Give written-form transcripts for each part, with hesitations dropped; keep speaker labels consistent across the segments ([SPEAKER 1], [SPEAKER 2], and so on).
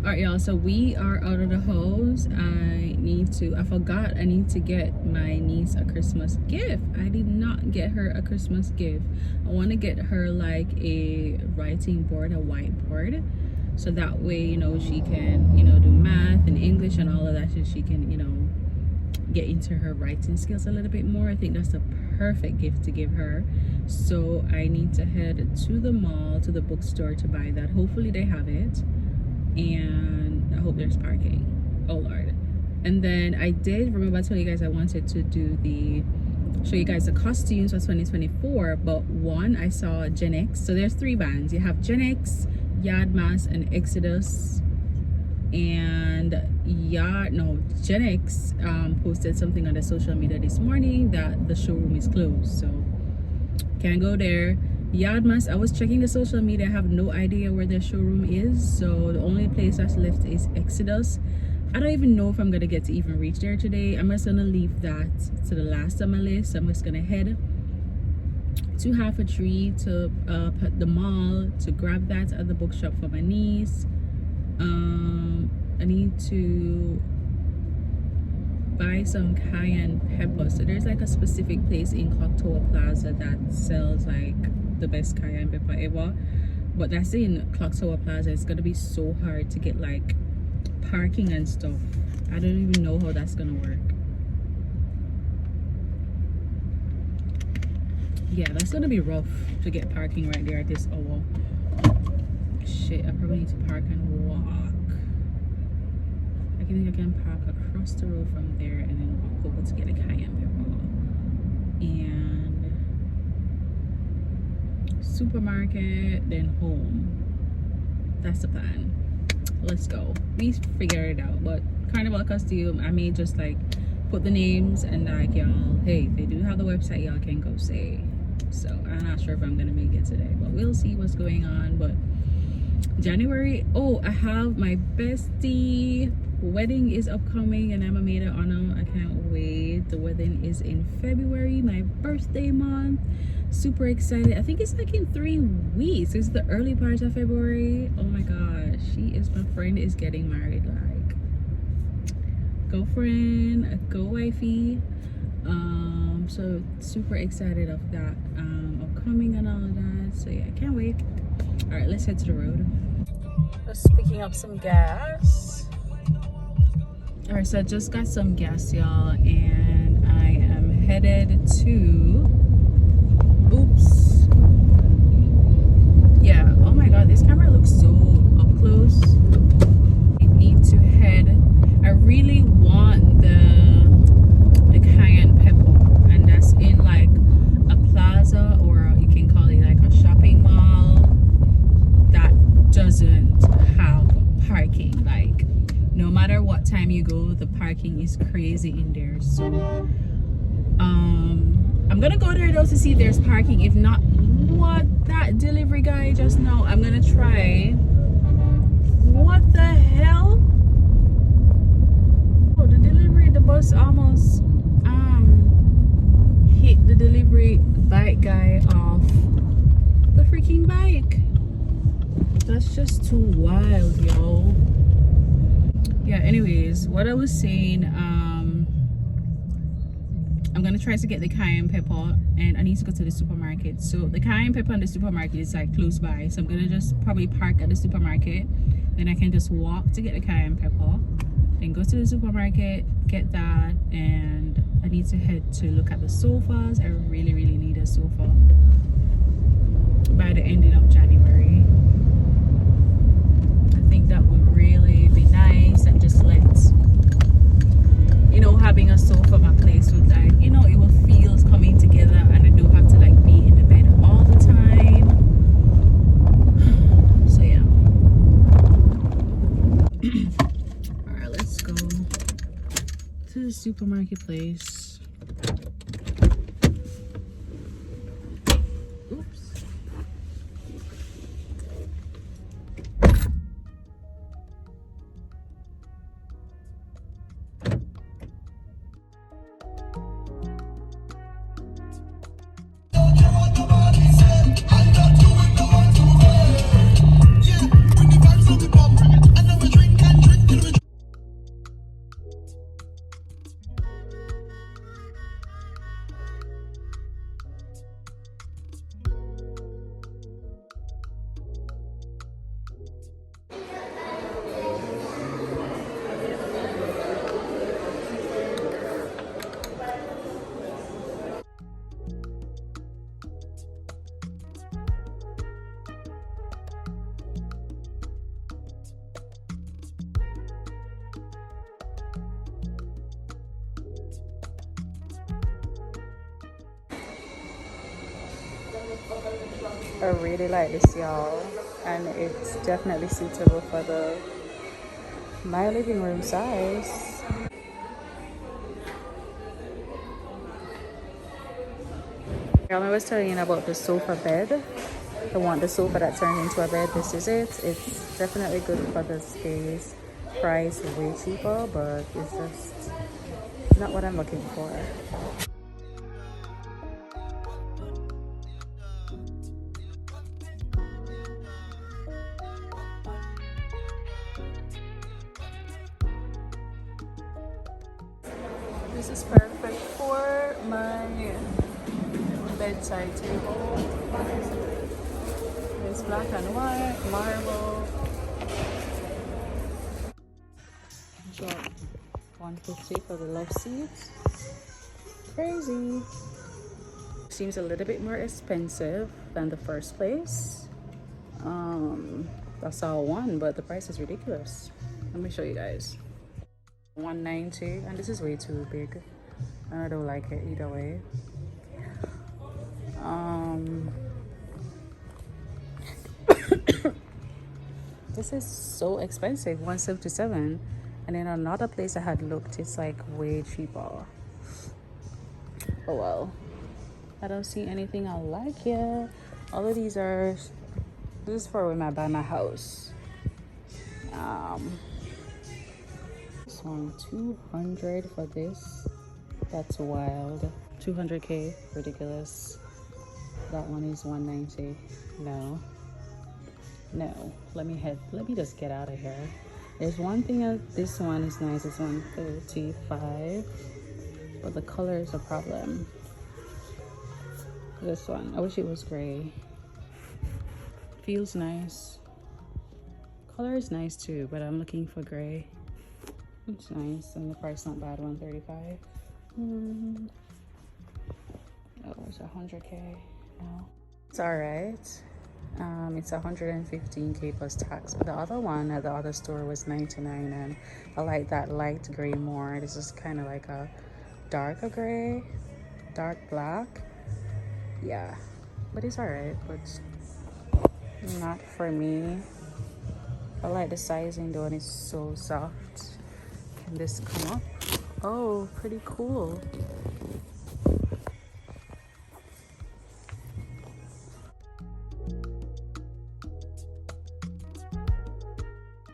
[SPEAKER 1] Alright, y'all, so we are out of the house. I forgot I need to get my niece a Christmas gift. I did not get her a Christmas gift. I want to get her like a writing board, a whiteboard, so that way, you know, she can, you know, do math and English and all of that, so she can, you know, get into her writing skills a little bit more. I think that's the perfect gift to give her. So I need to head to the mall, to the bookstore to buy that. Hopefully they have it. And I hope there's parking. Oh Lord. And then I did remember I told you guys I wanted to show you guys the costumes for 2024, but one, I saw Gen X. So there's 3 bands. You have Gen X, Yardmas, and Exodus. And Gen X posted something on the social media this morning that the showroom is closed, so can't go there. Yardmas, I was checking the social media. I have no idea where their showroom is, so the only place that's left is Exodus. I don't even know if I'm gonna get to even reach there today. I'm just gonna leave that to the last on my list. I'm just gonna head to Half a Tree to the mall to grab that at the bookshop for my niece. I need to buy some cayenne pepper. So there's like a specific place in Clocktower Plaza that sells like the best cayenne pepper ever, but that's in Clocktower Plaza. It's gonna be so hard to get like parking and stuff. I don't even know how that's gonna work. Yeah, that's gonna be rough to get parking right there at this hour. Shit, I probably need to park and walk. I think I can park across the road from there and then walk over to get a cayenne pepper. And supermarket, then home. That's the plan. Let's go. We figure it out. But Carnival costume, I may just like put the names and like, y'all, hey, they do have the website, y'all can go say. So I'm not sure if I'm gonna make it today, but we'll see what's going on. But January, oh, I have my bestie wedding is upcoming and I'm a maid of honor. I can't wait. The wedding is in February, my birthday month. Super excited. I think it's like in 3 weeks. It's the early part of February. Oh my gosh, my friend is getting married. Like, go friend, go wifey. So super excited of that upcoming and all of that. So yeah, I can't wait. All right, let's head to the road. Just picking up some gas. All right, so I just got some gas, y'all, and I am headed to, oops, yeah, oh my god, this camera looks so up close. I need to head, I really want the cayenne pepper, and that's in like a plaza, or you can call it like a shopping mall that doesn't have parking. Like, no matter what time you go, the parking is crazy in there. So I'm gonna go there though to see if there's parking. If not, what that delivery guy just now, I'm gonna try. What the hell? Oh, the bus almost hit the delivery bike guy off the freaking bike. That's just too wild, yo. Yeah, anyways, what I was saying, I'm gonna try to get the cayenne pepper, and I need to go to the supermarket. So the cayenne pepper and the supermarket is like close by, so I'm gonna just probably park at the supermarket, then I can just walk to get the cayenne pepper, then go to the supermarket, get that, and I need to head to look at the sofas. I really need a sofa by the ending of January. I think that would really be nice, and just let, you know, having a sofa at my place would, like, you know, it will feel coming together, and I don't have to like be in the bed all the time. So yeah. All right, let's go to the supermarket place. Oops. I really like this, y'all, and it's definitely suitable for the my living room size. I was telling you about the sofa bed. I want the sofa that turns into a bed. This is it. It's definitely good for the space. Price way cheaper, but it's just not what I'm looking for. This is perfect for my bedside table. It's black and white, marble. Drop 150 for the love seat. Crazy. Seems a little bit more expensive than the first place. Um, I saw one, but the price is ridiculous. Let me show you guys. 190, and this is way too big. I don't like it either way. Um, this is so expensive, 177, and in another place I had looked, it's like way cheaper. Oh well, I don't see anything I like here. All of these are, this is for when I buy my house. Um, this one 200 for this. That's wild. 200k, ridiculous. That one is 190. No, no. Let me just get out of here. There's one thing. This one is nice. It's 135, but the color is a problem. This one, I wish it was gray. Feels nice. Color is nice too, but I'm looking for gray. It's nice, and the price not bad. 135. Oh, it's 100k. No, it's all right. It's 115k plus tax. But the other one at the other store was 99, and I like that light gray more. This is kind of like a darker gray, dark black. Yeah, but it's all right. But not for me. I like the sizing though, and it's so soft. Can this come up? Oh, pretty cool.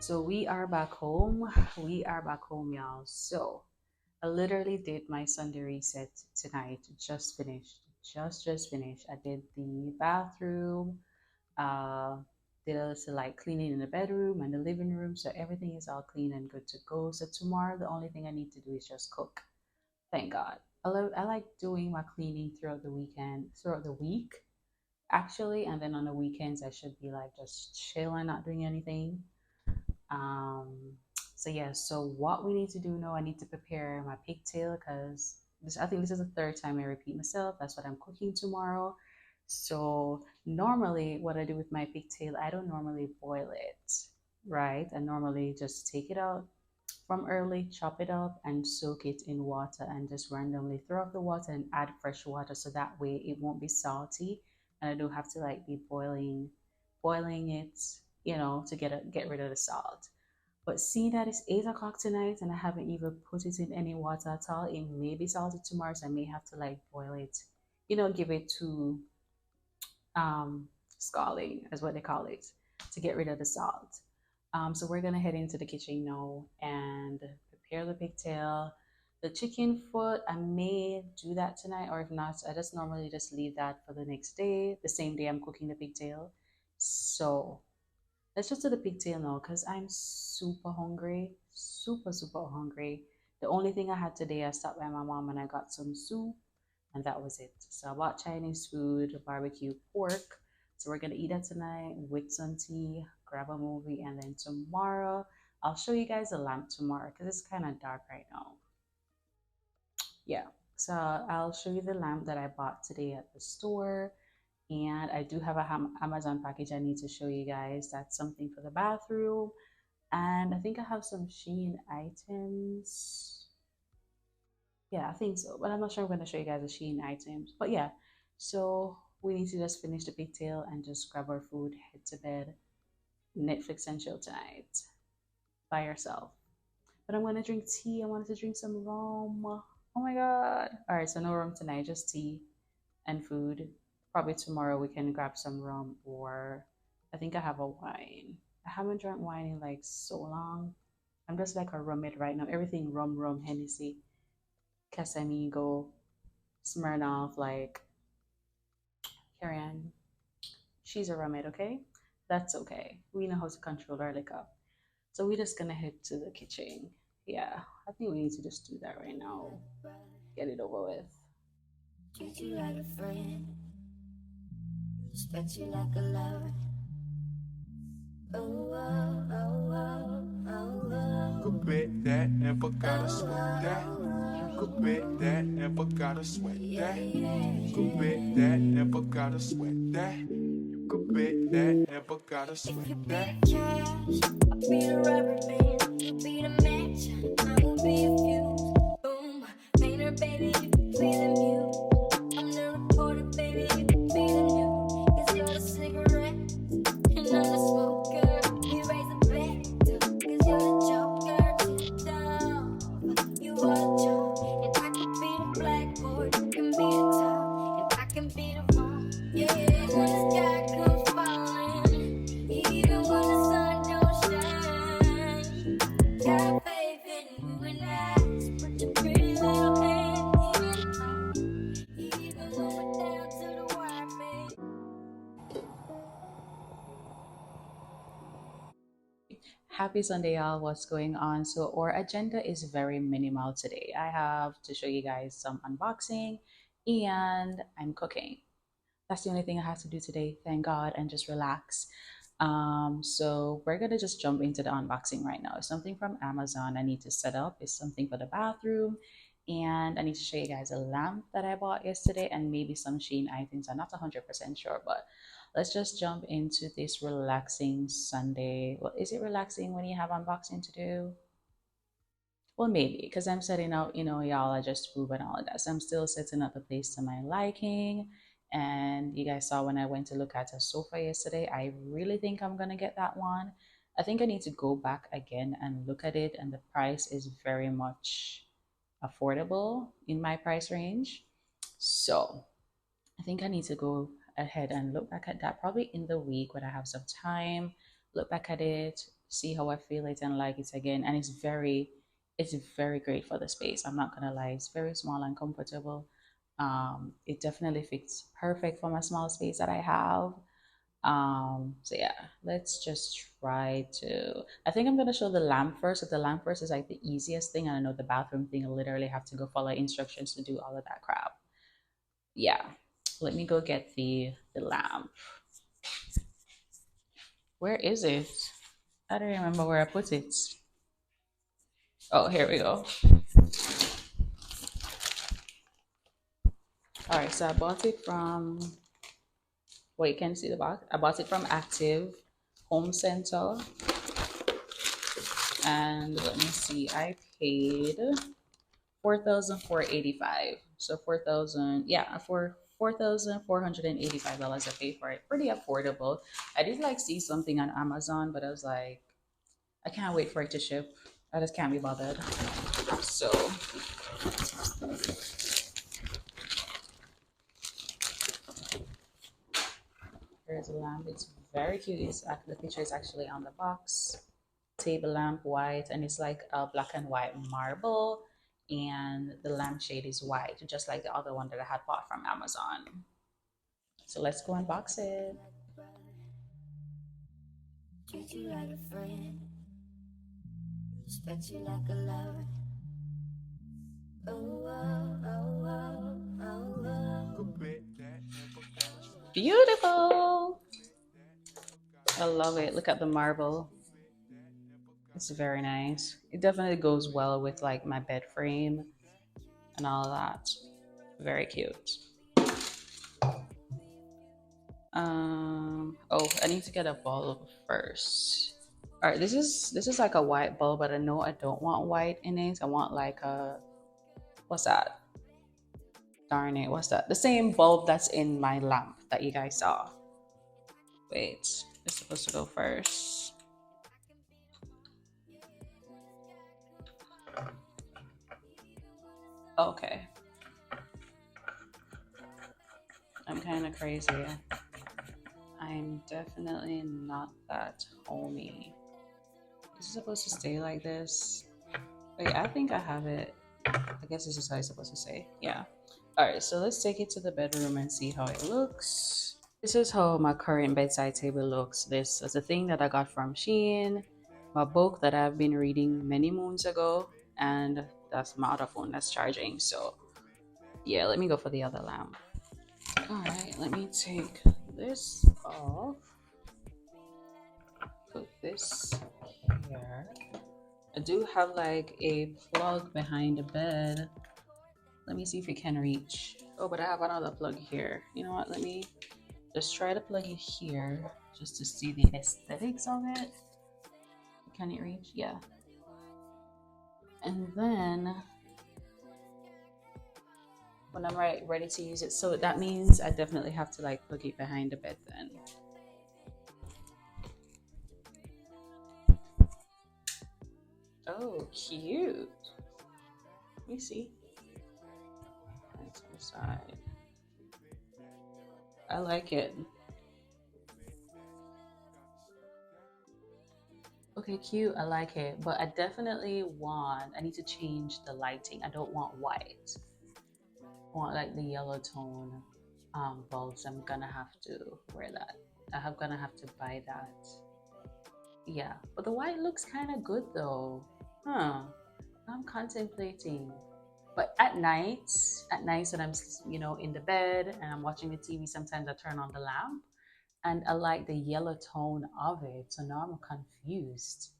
[SPEAKER 1] So we are back home. We are back home, y'all. So I literally did my Sunday reset tonight. Just finished. Just finished. I did the bathroom. Uh, did a little like cleaning in the bedroom and the living room. So everything is all clean and good to go. So tomorrow, the only thing I need to do is just cook. Thank God. I like doing my cleaning throughout the weekend, throughout the week, actually. And then on the weekends, I should be like just chilling, not doing anything. Um, so yeah, so what we need to do now, I need to prepare my pigtail because this, I think this is the third time I repeat myself. That's what I'm cooking tomorrow. So normally what I do with my pigtail, I don't normally boil it, right? I normally just take it out from early, chop it up and soak it in water and just randomly throw off the water and add fresh water so that way it won't be salty and I don't have to like be boiling it, to get rid of the salt. But seeing that it's 8 o'clock tonight and I haven't even put it in any water at all, it may be salty tomorrow, so I may have to like boil it, give it to scalding, is what they call it, to get rid of the salt. So we're gonna head into the kitchen now and prepare the pigtail. The chicken foot, I may do that tonight, or if not, I just normally just leave that for the next day, the same day I'm cooking the pigtail. So let's just do the pigtail now because I'm super hungry, super hungry. The only thing I had today, I stopped by my mom and I got some soup, and that was it. So I bought Chinese food, barbecue pork. So we're gonna eat that tonight with some tea, grab a movie, and then tomorrow I'll show you guys the lamp tomorrow because it's kind of dark right now. Yeah. So I'll show you the lamp that I bought today at the store. And I do have a Amazon package I need to show you guys. That's something for the bathroom. And I think I have some Shein items. Yeah, I think so. But I'm not sure I'm going to show you guys the Shein items. But yeah, so we need to just finish the pigtail and just grab our food, head to bed, Netflix and chill tonight by yourself. But I'm gonna drink tea. I wanted to drink some rum. Oh my god. Alright, so no rum tonight, just tea and food. Probably tomorrow we can grab some rum, or I think I have a wine. I haven't drank wine in like so long. I'm just like a rumhead right now. Everything rum, rum, Hennessy, Casamigo, Smirnoff, like Karen. She's a rumhead, okay? That's okay. We know how to control our liquor. So we're just gonna head to the kitchen. Yeah, I think we need to just do that right now. Get it over with. Treat you like a friend, respect you like a lover. Oh, oh, oh, oh, oh, oh.
[SPEAKER 2] You could bet that, never gotta sweat that. You could bet that, never gotta sweat that. You could bet that, never gotta sweat that. You could bet that, never gotta sweat that.
[SPEAKER 1] If you be the cash, I'll be the rubber band. You be the match, I will be a fuse. Boom, painter, baby, you can play the muse. I'm the reporter, baby, you can be the news. 'Cause you're the cigarette, and I'm the smoker. We raise a bet, 'cause you're the joker. Sit down, you are the joke. And I can be the blackboard, you can be the top, and I can be the wall. Yeah, when the sky comes falling, even when the sun don't shine, got faith in you and I. So put your pretty little hand in mine, even when we're down to the wire, babe. Happy Sunday, y'all. What's going on? So, our agenda is very minimal today. I have to show you guys some unboxing and I'm cooking. That's the only thing I have to do today, thank God, and just relax. So we're gonna just jump into the unboxing right now. It's something from Amazon I need to set up. It's something for the bathroom, and I need to show you guys a lamp that I bought yesterday and maybe some Shein items. I'm not 100% sure, but let's just jump into this relaxing Sunday. Well, is it relaxing when you have unboxing to do? Well, maybe because I'm setting out, y'all are just food and all of that. So I'm still setting up the place to my liking. And you guys saw when I went to look at a sofa yesterday, I really think I'm gonna get that one. I think I need to go back again and look at it, and the price is very much affordable in my price range. So I think I need to go ahead and look back at that probably in the week when I have some time, look back at it, see how I feel it and like it again. And it's very great for the space. I'm not gonna lie, it's very small and comfortable. It definitely fits perfect for my small space that I have. So yeah, let's just try to. I think I'm gonna show the lamp first. So the lamp first is like the easiest thing, and I know the bathroom thing. I literally have to go follow instructions to do all of that crap. Yeah, let me go get the lamp. Where is it? I don't remember where I put it. Oh, here we go. All right, so I bought it from. Well, you can see the box. I bought it from Active Home Center, and let me see. I paid 4,485. So 4,000, yeah, for $4,485 I paid for it. Pretty affordable. I did like see something on Amazon, but I was like, I can't wait for it to ship. I just can't be bothered. So here's a lamp. It's very cute. The picture is actually on the box. Table lamp, white, and it's like a black and white marble, and the lampshade is white, just like the other one that I had bought from Amazon. So let's go unbox it. Treat you like a friend, respect you like a lover. Oh, oh, oh, oh, oh, oh.
[SPEAKER 2] You could bet that, never gotta sweat
[SPEAKER 1] Beautiful.
[SPEAKER 2] that.
[SPEAKER 1] I love it. Look at the marble. It's very nice. It definitely goes well with like my bed frame and all that. Very cute. Oh, I need to get a bulb first. All right, this is like a white bulb, but I know I don't want white in it. I want like a, what's that? Darn it, what's that? The same bulb that's in my lamp. that you guys saw. Wait, it's supposed to go first. Okay, I'm kind of crazy. I'm definitely not that homey. Is it supposed to stay like this? Wait, I think I have it. I guess this is how it's supposed to say. Yeah. All right, so let's take it to the bedroom and see how it looks. This is how my current bedside table looks. This is a thing that I got from Shein, my book that I've been reading many moons ago, and that's my other phone that's charging. So yeah, let me go for the other lamp. All right, let me take this off. Put this here. I do have like a plug behind the bed. Let me see if it can reach. Oh, but I have another plug here. You know what? Let me just try to plug it here just to see the aesthetics of it. Can it reach? Yeah. And then when I'm ready to use it, so that means I definitely have to like plug it behind the bed then. Oh, cute. Let me see. Right to the side. I like it. Okay, cute. I like it. But I definitely I need to change the lighting. I don't want white. I want like the yellow tone bulbs. I'm gonna have to wear that. I'm gonna have to buy that. Yeah, but the white looks kind of good though. Huh. I'm contemplating. But at nights when I'm, in the bed and I'm watching the TV, sometimes I turn on the lamp and I like the yellow tone of it. So now I'm confused.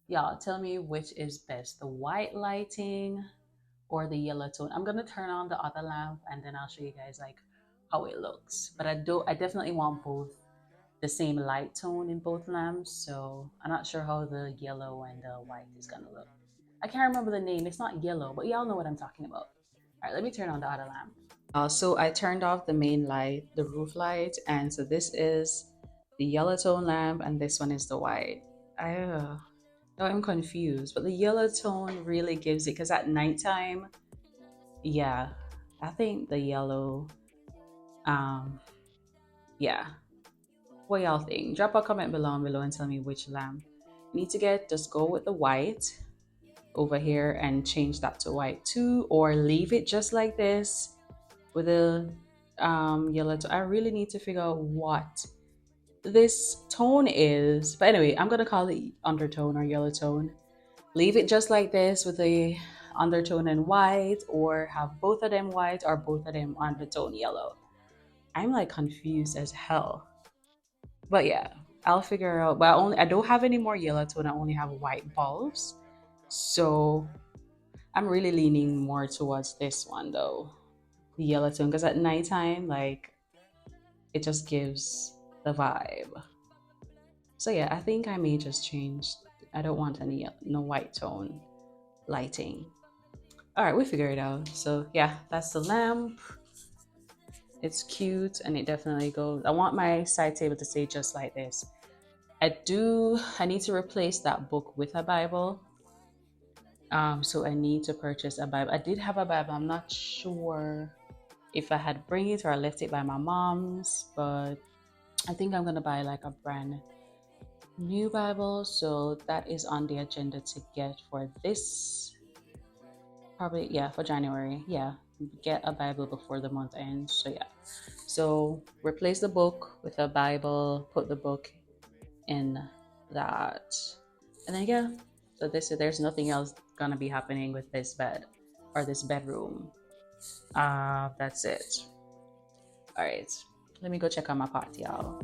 [SPEAKER 1] Y'all, tell me which is best, the white lighting or the yellow tone. I'm gonna turn on the other lamp and then I'll show you guys like how it looks. But I definitely want both the same light tone in both lamps. So I'm not sure how the yellow and the white is gonna look. I can't remember the name. It's not yellow, but y'all know what I'm talking about. All right, let me turn on the other lamp. So I turned off the main light, the roof light, and so this is the yellow tone lamp, and this one is the white. No, I'm confused, but the yellow tone really gives it because at nighttime, yeah, I think the yellow, um, yeah. What y'all think? Drop a comment below and tell me which lamp you need to get. Just go with the white over here and change that to white too, or leave it just like this with a yellow tone. I really need to figure out what this tone is, but anyway, I'm gonna call it undertone or yellow tone. Leave it just like this with the undertone in white, or have both of them white or both of them undertone yellow. I'm like confused as hell, but yeah, I'll figure out. But I don't have any more yellow tone. I only have white bulbs, so I'm really leaning more towards this one though, the yellow tone, because at nighttime, like, it just gives the vibe. So yeah, I think I may just change. I don't want any no white tone lighting. All right, we figure it out. So yeah, that's the lamp. It's cute and it definitely goes. I want my side table to stay just like this. I need to replace that book with a Bible. So I need to purchase a Bible. I did have a Bible. I'm not sure if I had bring it or I left it by my mom's, but I think I'm gonna buy like a brand new Bible. So that is on the agenda to get for this, probably, yeah, for January. Yeah, get a Bible before the month ends. So yeah, so replace the book with a Bible, put the book in that, and then yeah, so there's nothing else gonna be happening with this bed or this bedroom. That's it. All right, let me go check on my pot, y'all.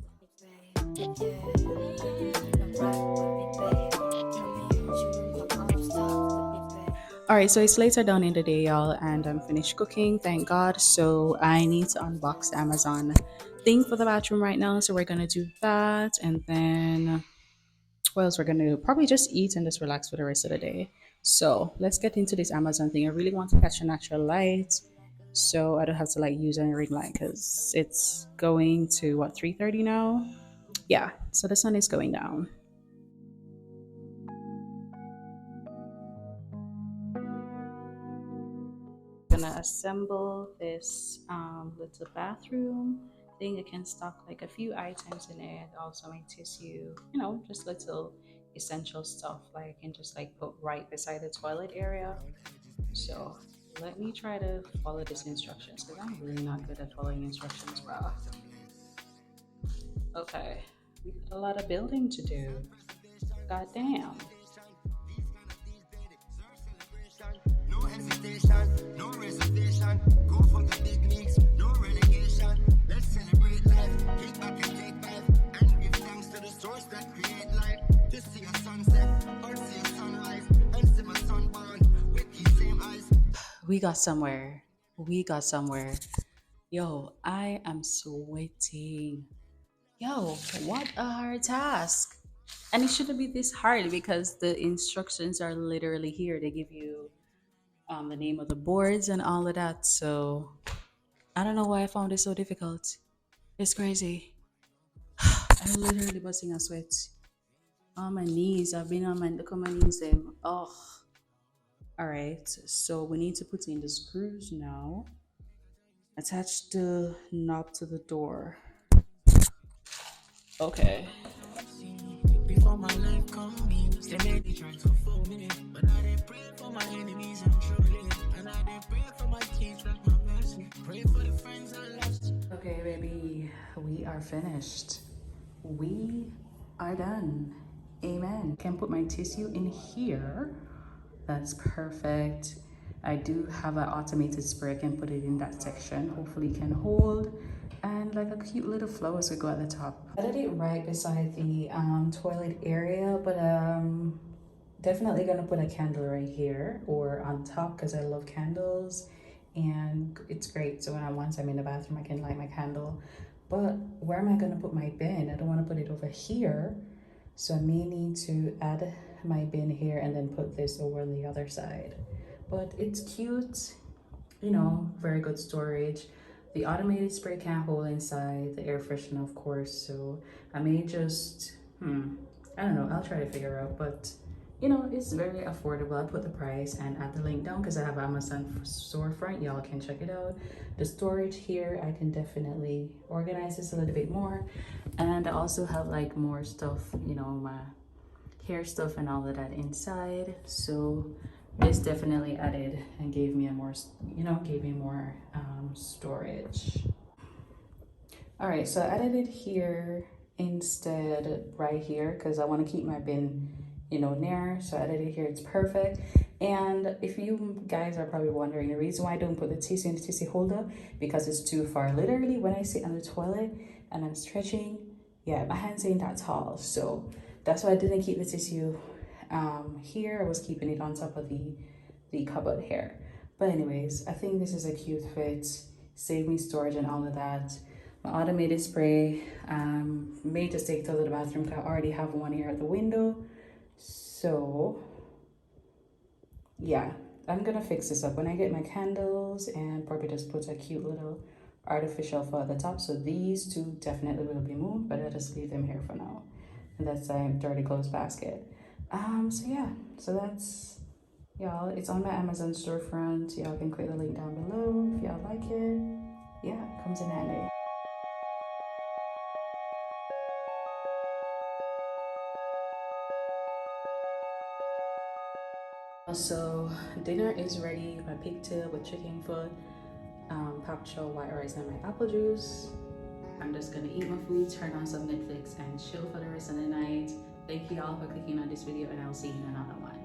[SPEAKER 1] All right, so it's later down in the day, y'all, and I'm finished cooking, thank God. So I need to unbox the Amazon thing for the bathroom right now. So we're gonna do that, and then what else we're gonna do? Probably just eat and just relax for the rest of the day. So let's get into this Amazon thing. I really want to catch a natural light. so I don't have to like use any ring light because it's going to what, 3:30 now. Yeah, so the sun is going down. Gonna assemble this little bathroom thing. I can stock like a few items in it, also my tissue, just little essential stuff like I can just like put right beside the toilet area. So let me try to follow these instructions because I'm really not good at following instructions, bro. Okay, we got a lot of building to do. God damn.
[SPEAKER 2] No hesitation, no reservation. Go for the big leagues, no relegation. Let's celebrate life, kick back and take five, and give thanks to the source that create life. To see a sunset, or see a sunrise, and see my sunburn with these same eyes.
[SPEAKER 1] We got somewhere. We got somewhere. Yo, I am sweating. Yo, what a hard task. And it shouldn't be this hard because the instructions are literally here. They give you the name of the boards and all of that. So I don't know why I found it so difficult. It's crazy. I'm literally busting a sweat. On my knees. I've been on my look on my knees then. Oh. Alright. So we need to put in the screws now. Attach the knob to the door. Okay.
[SPEAKER 2] Before my life come in, they made me try to fool me. But I did pray for my enemies and truly. And I did pray for my kids like my mercy. Pray for the friends I lost.
[SPEAKER 1] Okay, baby. We are finished. We are done. Amen. Can put my tissue in here. That's perfect. I do have an automated spray. I can put it in that section. Hopefully it can hold. And like a cute little flowers would go at the top. I did it right beside the toilet area, but definitely gonna put a candle right here or on top because I love candles and it's great. So once I'm in the bathroom, I can light my candle. But where am I gonna put my bin? I don't want to put it over here. So I may need to add my bin here and then put this over on the other side. But it's cute, very good storage. The automated spray can hold inside, the air freshener, of course. So I may just, I don't know, I'll try to figure out. But, it's very affordable. I'll put the price and add the link down because I have Amazon storefront. Y'all can check it out. The storage here, I can definitely organize this a little bit more. And I also have like more stuff, my hair stuff and all of that inside. So this definitely added and gave me more storage. All right, so I added it here instead right here because I want to keep my bin near. So I added it here. It's perfect. And if you guys are probably wondering the reason why I don't put the tissue in the tissue holder, because it's too far. Literally when I sit on the toilet and I'm stretching, yeah, my hands ain't that tall. So that's why I didn't keep the tissue here. I was keeping it on top of the cupboard here. But anyways, I think this is a cute fit. Save me storage and all of that. My automated spray, may just take it to the bathroom because I already have one here at the window. So yeah, I'm gonna fix this up when I get my candles and probably just put a cute little artificial flower at the top. So these two definitely will be moved, but I'll just leave them here for now. And that's a dirty clothes basket. So yeah, so that's, y'all, it's on my Amazon storefront. Y'all can click the link down below if y'all like it. Yeah, comes in handy. So dinner is ready. My pigtail with chicken foot, pak choy, white rice, and my apple juice. I'm just gonna eat my food, turn on some Netflix, and chill for the rest of the night. Thank you all for clicking on this video, and I'll see you in another one.